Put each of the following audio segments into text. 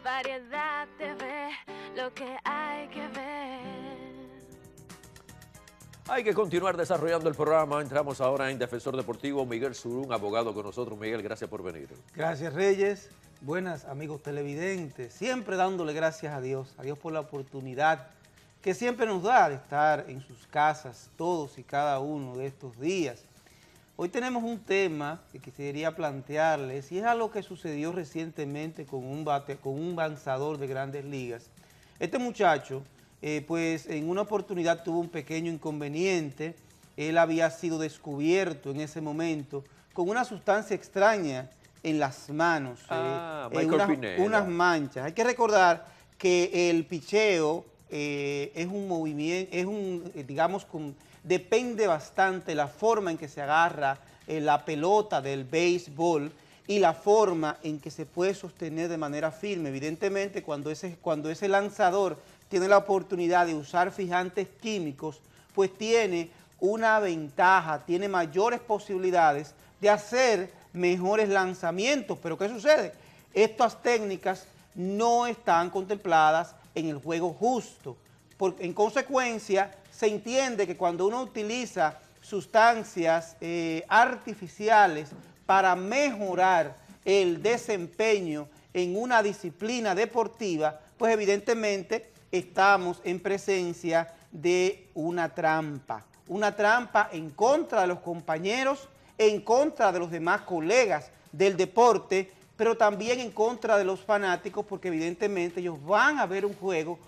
Variedad TV, lo que hay que ver. Hay que continuar desarrollando el programa. Entramos ahora en Defensor Deportivo. Miguel Surún, abogado con nosotros. Miguel, gracias por venir. Gracias, Reyes. Buenas, amigos televidentes. Siempre dándole gracias a Dios por la oportunidad que siempre nos da de estar en sus casas todos y cada uno de estos días. Hoy tenemos un tema que quisiera plantearles y es algo que sucedió recientemente con un lanzador de Grandes Ligas. Este muchacho, pues en una oportunidad tuvo un pequeño inconveniente. Él había sido descubierto en ese momento con una sustancia extraña en las manos, unas manchas. Hay que recordar que el picheo es un movimiento, digamos, depende bastante la forma en que se agarra la pelota del béisbol y la forma en que se puede sostener de manera firme. Evidentemente, cuando ese lanzador tiene la oportunidad de usar fijantes químicos, pues tiene una ventaja, tiene mayores posibilidades de hacer mejores lanzamientos. Pero ¿qué sucede? Estas técnicas no están contempladas en el juego justo. En consecuencia, se entiende que cuando uno utiliza sustancias artificiales para mejorar el desempeño en una disciplina deportiva, pues evidentemente estamos en presencia de una trampa en contra de los compañeros, en contra de los demás colegas del deporte, pero también en contra de los fanáticos, porque evidentemente ellos van a ver un juego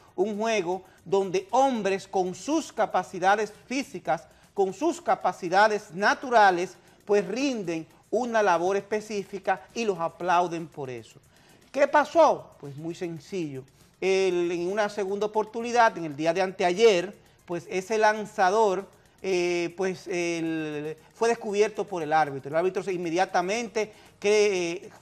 donde hombres con sus capacidades físicas, con sus capacidades naturales, pues rinden una labor específica y los aplauden por eso. ¿Qué pasó? Pues muy sencillo. En una segunda oportunidad, en el día de anteayer, pues ese lanzador fue descubierto por el árbitro. El árbitro inmediatamente,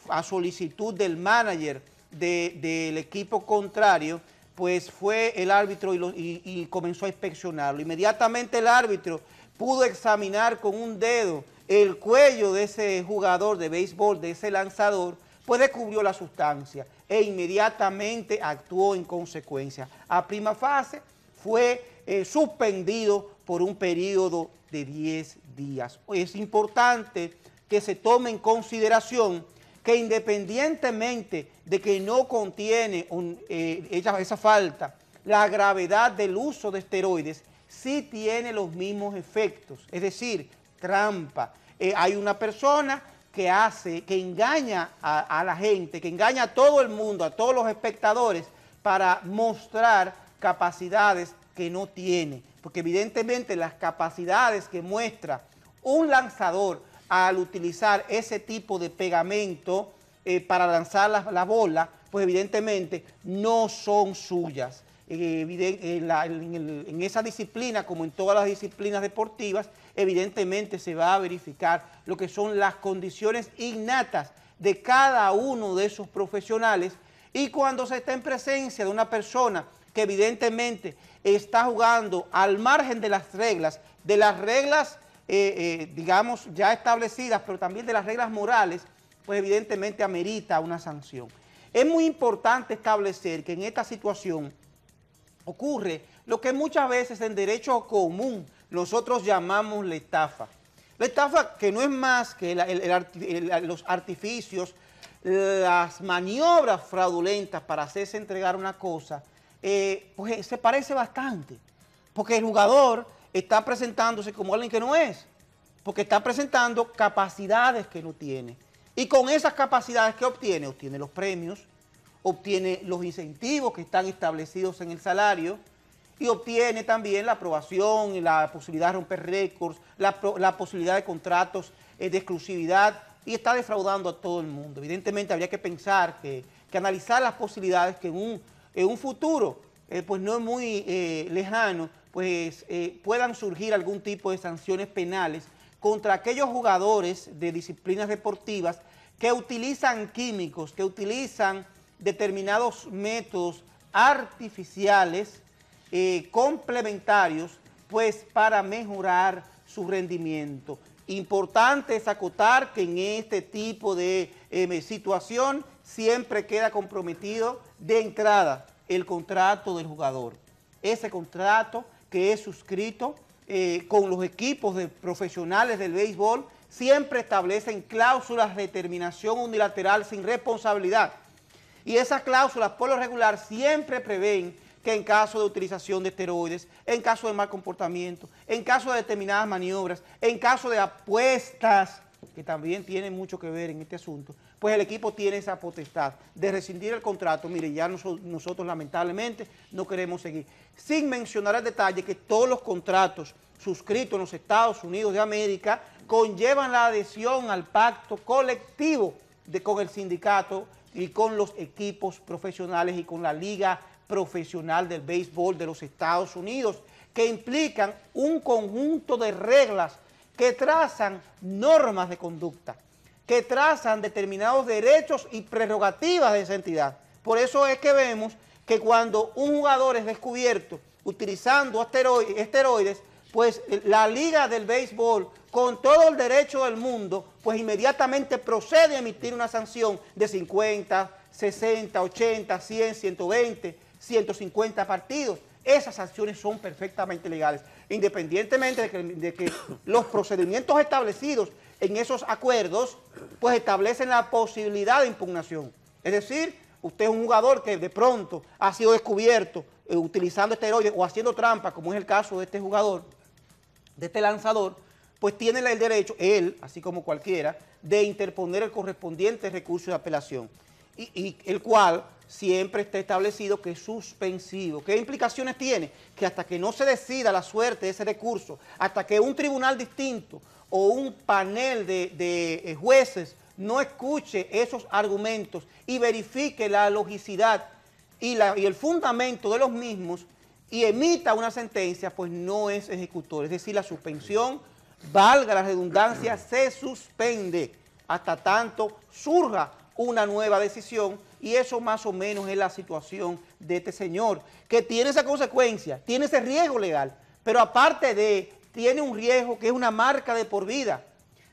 a solicitud del manager del equipo contrario, pues fue el árbitro y comenzó a inspeccionarlo. Inmediatamente el árbitro pudo examinar con un dedo el cuello de ese jugador de béisbol, de ese lanzador, pues descubrió la sustancia e inmediatamente actuó en consecuencia. A prima fase fue suspendido por un periodo de 10 días. Es importante que se tome en consideración que independientemente de que no contiene esa falta, la gravedad del uso de esteroides sí tiene los mismos efectos, es decir, trampa. Hay una persona que engaña a la gente, que engaña a todo el mundo, a todos los espectadores, para mostrar capacidades que no tiene, porque evidentemente las capacidades que muestra un lanzador al utilizar ese tipo de pegamento para lanzar la bola, pues evidentemente no son suyas. En esa disciplina, como en todas las disciplinas deportivas, evidentemente se va a verificar lo que son las condiciones innatas de cada uno de esos profesionales, y cuando se está en presencia de una persona que evidentemente está jugando al margen de las reglas, digamos, ya establecidas, pero también de las reglas morales, pues evidentemente amerita una sanción. Es muy importante establecer que en esta situación ocurre lo que muchas veces en derecho común nosotros llamamos la estafa. La estafa, que no es más que los artificios, las maniobras fraudulentas para hacerse entregar una cosa, pues se parece bastante, porque el jugador está presentándose como alguien que no es, porque está presentando capacidades que no tiene. Y con esas capacidades que obtiene, obtiene los premios, obtiene los incentivos que están establecidos en el salario y obtiene también la aprobación y la posibilidad de romper récords, la posibilidad de contratos de exclusividad, y está defraudando a todo el mundo. Evidentemente habría que pensar, que analizar las posibilidades que en un futuro, pues no es muy lejano, pues puedan surgir algún tipo de sanciones penales contra aquellos jugadores de disciplinas deportivas que utilizan químicos, que utilizan determinados métodos artificiales complementarios, pues para mejorar su rendimiento. Importante es acotar que en este tipo de situación siempre queda comprometido de entrada el contrato del jugador. Ese contrato que es suscrito con los equipos de profesionales del béisbol siempre establecen cláusulas de terminación unilateral sin responsabilidad. Y esas cláusulas por lo regular siempre prevén que en caso de utilización de esteroides, en caso de mal comportamiento, en caso de determinadas maniobras, en caso de apuestas, que también tienen mucho que ver en este asunto, pues el equipo tiene esa potestad de rescindir el contrato. Mire, ya nosotros lamentablemente no queremos seguir. Sin mencionar el detalle que todos los contratos suscritos en los Estados Unidos de América conllevan la adhesión al pacto colectivo con el sindicato y con los equipos profesionales y con la Liga Profesional del Béisbol de los Estados Unidos, que implican un conjunto de reglas que trazan normas de conducta, que trazan determinados derechos y prerrogativas de esa entidad. Por eso es que vemos que cuando un jugador es descubierto utilizando esteroides, pues la Liga del Béisbol, con todo el derecho del mundo, pues inmediatamente procede a emitir una sanción de 50, 60, 80, 100, 120, 150 partidos. Esas sanciones son perfectamente legales, independientemente de que los procedimientos establecidos en esos acuerdos, pues establecen la posibilidad de impugnación. Es decir, usted es un jugador que de pronto ha sido descubierto utilizando esteroides o haciendo trampa, como es el caso de este jugador, de este lanzador, pues tiene el derecho, él, así como cualquiera, de interponer el correspondiente recurso de apelación, y el cual siempre está establecido que es suspensivo. ¿Qué implicaciones tiene? Que hasta que no se decida la suerte de ese recurso, hasta que un tribunal distinto o un panel de jueces no escuche esos argumentos y verifique la logicidad y el fundamento de los mismos y emita una sentencia, pues no es ejecutor. Es decir, la suspensión, valga la redundancia, se suspende hasta tanto surja una nueva decisión, y eso más o menos es la situación de este señor, que tiene esa consecuencia, tiene ese riesgo legal, pero aparte tiene un riesgo que es una marca de por vida,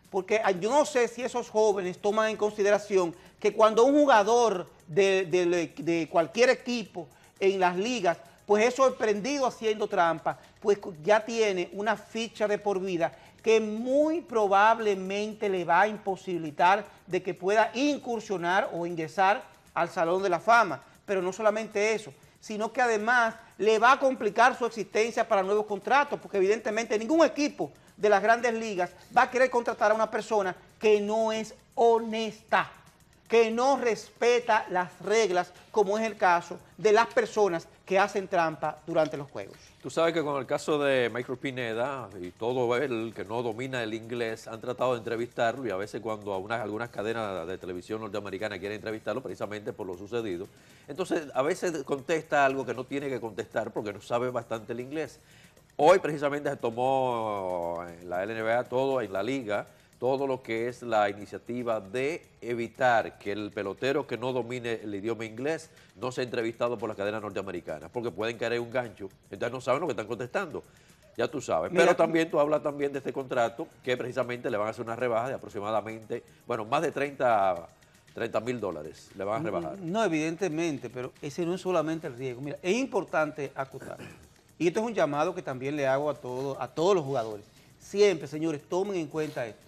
porque yo no sé si esos jóvenes toman en consideración que cuando un jugador de cualquier equipo en las ligas pues es sorprendido haciendo trampa, pues ya tiene una ficha de por vida que muy probablemente le va a imposibilitar de que pueda incursionar o ingresar al Salón de la Fama. Pero no solamente eso, sino que además le va a complicar su existencia para nuevos contratos, porque evidentemente ningún equipo de las grandes ligas va a querer contratar a una persona que no es honesta, que no respeta las reglas, como es el caso de las personas que hacen trampa durante los juegos. Tú sabes que con el caso de Michael Pineda y todo él que no domina el inglés, han tratado de entrevistarlo, y a veces cuando algunas cadenas de televisión norteamericana quieren entrevistarlo precisamente por lo sucedido, entonces a veces contesta algo que no tiene que contestar porque no sabe bastante el inglés. Hoy precisamente se tomó en la LNBA todo, en la liga, todo lo que es la iniciativa de evitar que el pelotero que no domine el idioma inglés no sea entrevistado por las cadenas norteamericanas, porque pueden caer en un gancho, entonces no saben lo que están contestando, ya tú sabes. Mira, pero también tú hablas también de este contrato, que precisamente le van a hacer una rebaja de aproximadamente, bueno, más de $30,000 le van a rebajar. No, evidentemente, pero ese no es solamente el riesgo. Mira, es importante acotar, y esto es un llamado que también le hago a todos los jugadores. Siempre, señores, tomen en cuenta esto.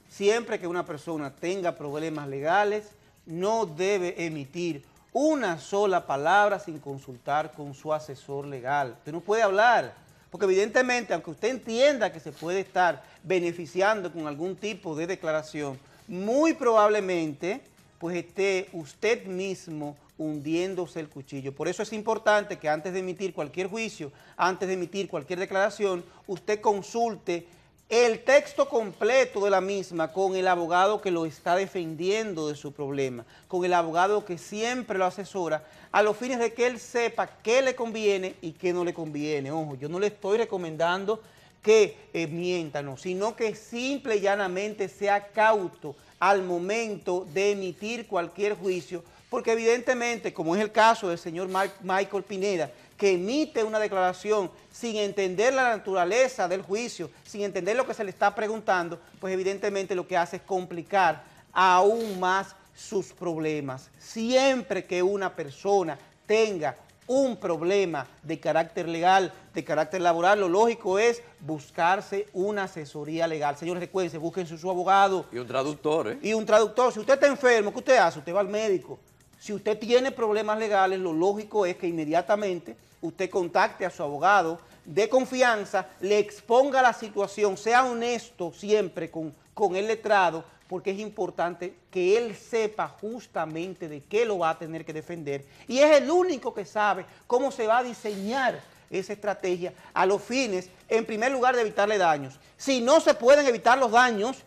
Siempre que una persona tenga problemas legales, no debe emitir una sola palabra sin consultar con su asesor legal. Usted no puede hablar, porque evidentemente, aunque usted entienda que se puede estar beneficiando con algún tipo de declaración, muy probablemente pues esté usted mismo hundiéndose el cuchillo. Por eso es importante que antes de emitir cualquier juicio, antes de emitir cualquier declaración, usted consulte el texto completo de la misma con el abogado que lo está defendiendo de su problema, con el abogado que siempre lo asesora, a los fines de que él sepa qué le conviene y qué no le conviene. Ojo, yo no le estoy recomendando que mienta, no, sino que simple y llanamente sea cauto al momento de emitir cualquier juicio, porque evidentemente, como es el caso del señor Michael Pineda, que emite una declaración sin entender la naturaleza del juicio, sin entender lo que se le está preguntando, pues evidentemente lo que hace es complicar aún más sus problemas. Siempre que una persona tenga un problema de carácter legal, de carácter laboral, lo lógico es buscarse una asesoría legal. Señores, recuerden, búsquense su abogado. Y un traductor, ¿eh? Y un traductor. Si usted está enfermo, ¿qué usted hace? Usted va al médico. Si usted tiene problemas legales, lo lógico es que inmediatamente usted contacte a su abogado de confianza, le exponga la situación, sea honesto siempre con el letrado, porque es importante que él sepa justamente de qué lo va a tener que defender. Y es el único que sabe cómo se va a diseñar esa estrategia a los fines, en primer lugar, de evitarle daños. Si no se pueden evitar los daños,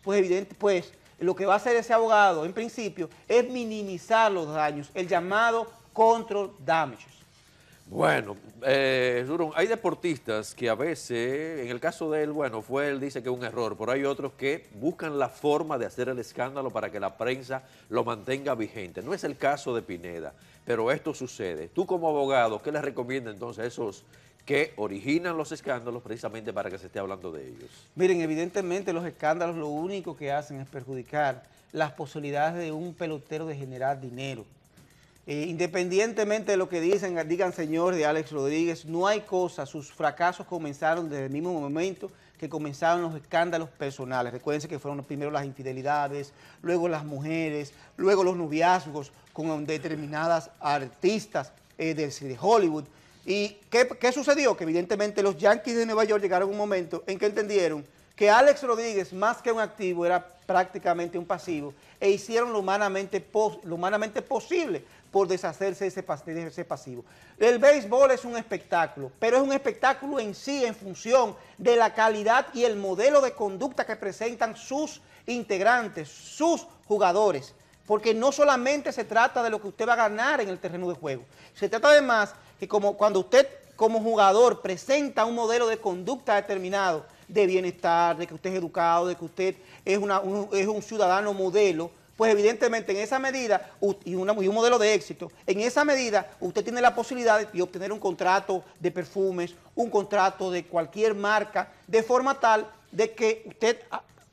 pues lo que va a hacer ese abogado, en principio, es minimizar los daños, el llamado control damages. Bueno, Ruron, hay deportistas que a veces, en el caso de él, bueno, él dice que es un error, pero hay otros que buscan la forma de hacer el escándalo para que la prensa lo mantenga vigente. No es el caso de Pineda, pero esto sucede. Tú como abogado, ¿qué les recomienda entonces a esos que originan los escándalos precisamente para que se esté hablando de ellos? Miren, evidentemente los escándalos lo único que hacen es perjudicar las posibilidades de un pelotero de generar dinero. Independientemente de lo que digan señor de Alex Rodríguez, no hay cosa, sus fracasos comenzaron desde el mismo momento que comenzaron los escándalos personales. Recuérdense que fueron primero las infidelidades, luego las mujeres, luego los noviazgos con determinadas artistas de Hollywood. ¿Y qué sucedió? Que evidentemente los Yankees de Nueva York llegaron a un momento en que entendieron que Alex Rodríguez, más que un activo, era prácticamente un pasivo, e hicieron lo humanamente posible por deshacerse de ese pasivo. El béisbol es un espectáculo, pero es un espectáculo en sí en función de la calidad y el modelo de conducta que presentan sus integrantes, sus jugadores, porque no solamente se trata de lo que usted va a ganar en el terreno de juego, se trata además que cuando usted como jugador presenta un modelo de conducta determinado, de bienestar, de que usted es educado, de que usted es un ciudadano modelo, pues evidentemente en esa medida, y un modelo de éxito, en esa medida usted tiene la posibilidad de obtener un contrato de perfumes, un contrato de cualquier marca, de forma tal de que usted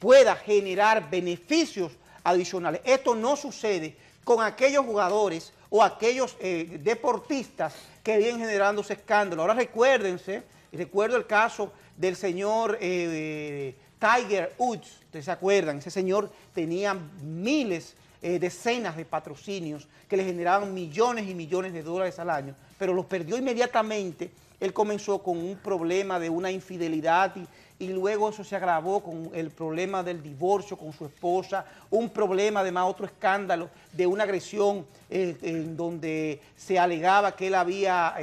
pueda generar beneficios adicionales. Esto no sucede con aquellos jugadores o aquellos deportistas que vienen generándose escándalos. Ahora recuerdo el caso del señor Tiger Woods, ¿ustedes se acuerdan? Ese señor tenía miles, decenas de patrocinios que le generaban millones y millones de dólares al año, pero los perdió inmediatamente. Él comenzó con un problema de una infidelidad y luego eso se agravó con el problema del divorcio con su esposa, un problema, además otro escándalo de una agresión en donde se alegaba que él había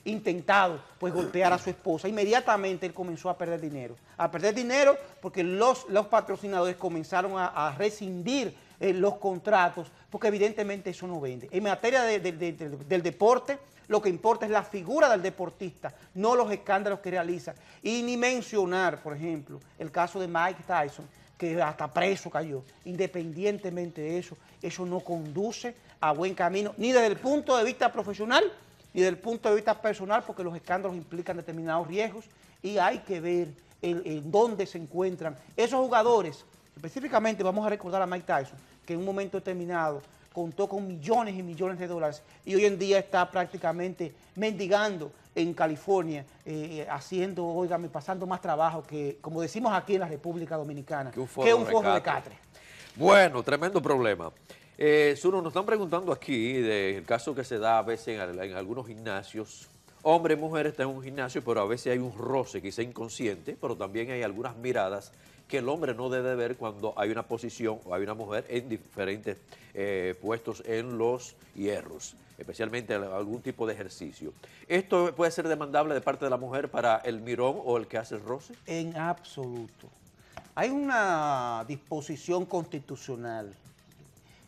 intentado pues golpear a su esposa. Inmediatamente él comenzó a perder dinero porque los patrocinadores comenzaron a rescindir los contratos, porque evidentemente eso no vende. En materia del deporte, lo que importa es la figura del deportista, no los escándalos que realiza. Y ni mencionar, por ejemplo, el caso de Mike Tyson, que hasta preso cayó. Independientemente de eso, eso no conduce a buen camino, ni desde el punto de vista profesional, ni desde el punto de vista personal, porque los escándalos implican determinados riesgos y hay que ver en dónde se encuentran esos jugadores. Específicamente vamos a recordar a Mike Tyson, que en un momento determinado contó con millones y millones de dólares y hoy en día está prácticamente mendigando en California, pasando más trabajo que, como decimos aquí en la República Dominicana, que un forro de catre. Bueno, tremendo problema. Zuno, nos están preguntando aquí del caso que se da a veces en algunos gimnasios. Hombre y mujer están en un gimnasio, pero a veces hay un roce quizá inconsciente, pero también hay algunas miradas que el hombre no debe ver cuando hay una posición o hay una mujer en diferentes puestos en los hierros, especialmente algún tipo de ejercicio. ¿Esto puede ser demandable de parte de la mujer para el mirón o el que hace el roce? En absoluto. Hay una disposición constitucional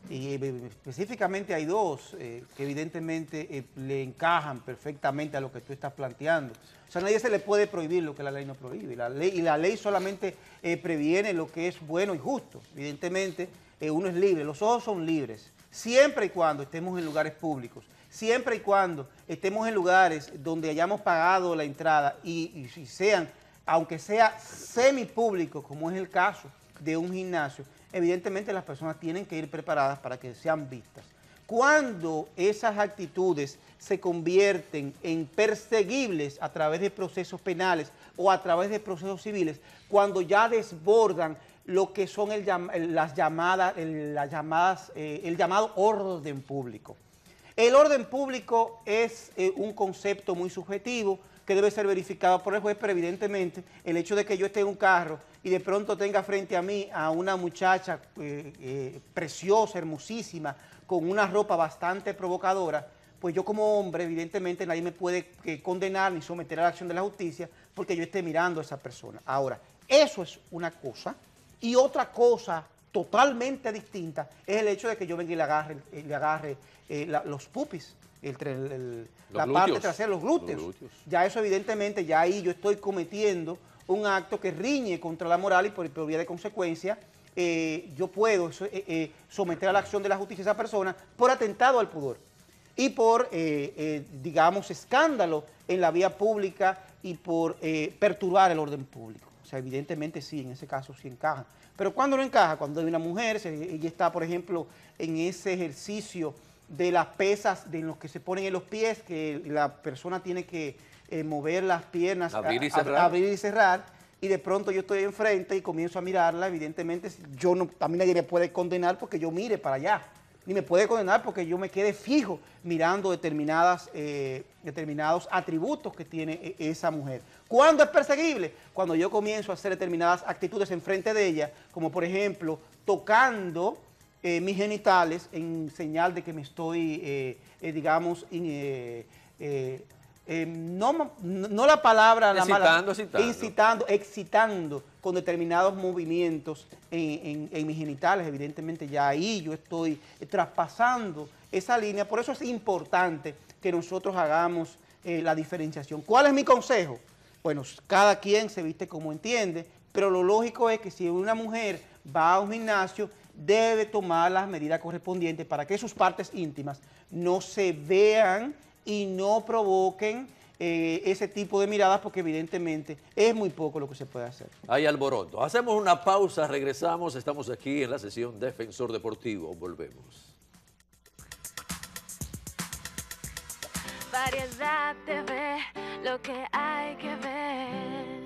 y específicamente hay dos que evidentemente le encajan perfectamente a lo que tú estás planteando. O sea, a nadie se le puede prohibir lo que la ley no prohíbe. La ley solamente previene lo que es bueno y justo. Evidentemente, uno es libre, los ojos son libres, siempre y cuando estemos en lugares públicos, siempre y cuando estemos en lugares donde hayamos pagado la entrada y sean, aunque sea semipúblico, como es el caso de un gimnasio, evidentemente las personas tienen que ir preparadas para que sean vistas. Cuando esas actitudes se convierten en perseguibles a través de procesos penales o a través de procesos civiles, cuando ya desbordan lo que son el llamado orden público. El orden público es un concepto muy subjetivo que debe ser verificado por el juez, pero evidentemente el hecho de que yo esté en un carro y de pronto tenga frente a mí a una muchacha preciosa, hermosísima, con una ropa bastante provocadora, pues yo como hombre, evidentemente nadie me puede condenar ni someter a la acción de la justicia porque yo esté mirando a esa persona. Ahora, eso es una cosa, y otra cosa totalmente distinta es el hecho de que yo venga y le agarre los pupis, la parte trasera, los glúteos. Ya eso evidentemente, ya ahí yo estoy cometiendo un acto que riñe contra la moral y por vía de consecuencia yo puedo someter a la acción de la justicia a esa persona por atentado al pudor y por, digamos, escándalo en la vía pública y por perturbar el orden público. O sea, evidentemente sí, en ese caso sí encaja. Pero cuando no encaja, cuando hay una mujer, ella está, por ejemplo, en ese ejercicio de las pesas de los que se ponen en los pies, que la persona tiene que mover las piernas, abrir y cerrar, y de pronto yo estoy enfrente y comienzo a mirarla, evidentemente a mí nadie me puede condenar porque yo mire para allá, ni me puede condenar porque yo me quede fijo mirando determinados atributos que tiene esa mujer. ¿Cuándo es perseguible? Cuando yo comienzo a hacer determinadas actitudes enfrente de ella, como por ejemplo tocando mis genitales en señal de que me estoy, digamos, no la palabra, excitando con determinados movimientos en mis genitales. Evidentemente ya ahí yo estoy traspasando esa línea. Por eso es importante que nosotros hagamos la diferenciación. ¿Cuál es mi consejo? Bueno, cada quien se viste como entiende, pero lo lógico es que si una mujer va a un gimnasio, debe tomar las medidas correspondientes para que sus partes íntimas no se vean y no provoquen ese tipo de miradas, porque evidentemente es muy poco lo que se puede hacer. Hay alboroto. Hacemos una pausa, regresamos, estamos aquí en la sesión Defensor Deportivo, volvemos. Variedad TV, lo que hay que ver.